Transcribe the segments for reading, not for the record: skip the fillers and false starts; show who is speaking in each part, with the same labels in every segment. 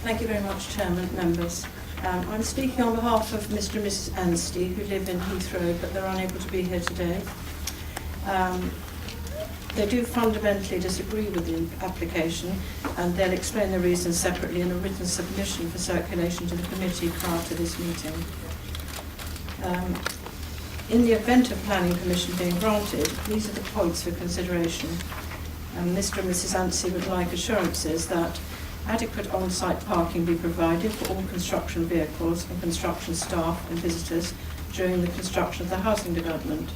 Speaker 1: Thank you very much, Chairman, members. I'm speaking on behalf of Mr. and Mrs. Anstey, who live in Heath Road, but they're unable to be here today. They do fundamentally disagree with the application, and they'll explain the reasons separately in a written submission for circulation to the committee prior to this meeting. In the event of planning permission being granted, these are the points for consideration. Mr. and Mrs. Anstey would like assurances that adequate on-site parking be provided for all construction vehicles and construction staff and visitors during the construction of the housing development.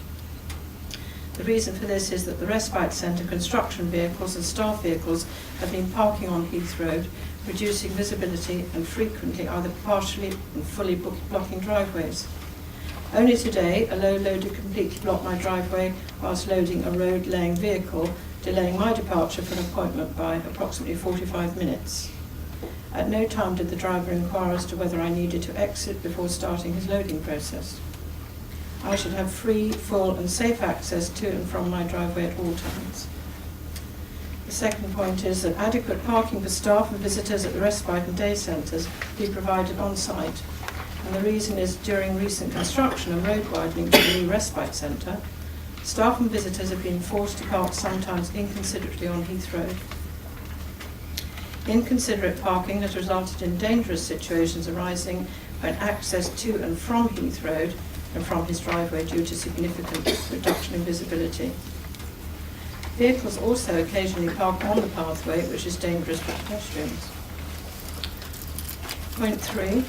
Speaker 1: The reason for this is that the respite centre construction vehicles and staff vehicles have been parking on Heath Road, reducing visibility and frequently either partially and fully blocking driveways. Only today, a low loader completely blocked my driveway whilst loading a road-laying vehicle, delaying my departure for an appointment by approximately 45 minutes. At no time did the driver inquire as to whether I needed to exit before starting his loading process. I should have free, full and safe access to and from my driveway at all times. The second point is that adequate parking for staff and visitors at the respite and day centres be provided on site. And the reason is during recent construction and road widening to the new respite centre, staff and visitors have been forced to park sometimes inconsiderately on Heath Road. Inconsiderate parking has resulted in dangerous situations arising when access to and from Heath Road and from his driveway due to significant reduction in visibility. Vehicles also occasionally park on the pathway, which is dangerous for pedestrians. Point 3.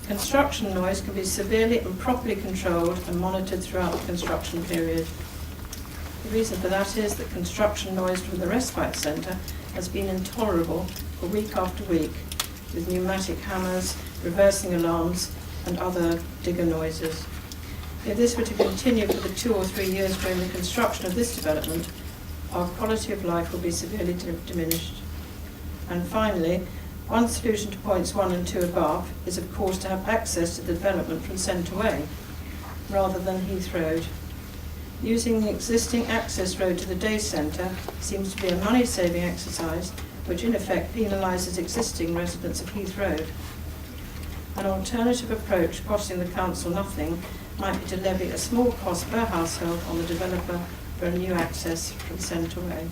Speaker 1: Construction noise can be severely and properly controlled and monitored throughout the construction period. The reason for that is that construction noise from the respite centre has been intolerable for week after week, with pneumatic hammers, reversing alarms and other digger noises. If this were to continue for the 2 or 3 years during the construction of this development, our quality of life will be severely diminished. And finally, one solution to points 1 and 2 above is of course to have access to the development from Centre Way, rather than Heath Road. Using the existing access road to the day centre seems to be a money-saving exercise, which in effect penalises existing residents of Heath Road. An alternative approach, costing the council nothing, might be to levy a small cost per household on the developer for a new access from Centre Way.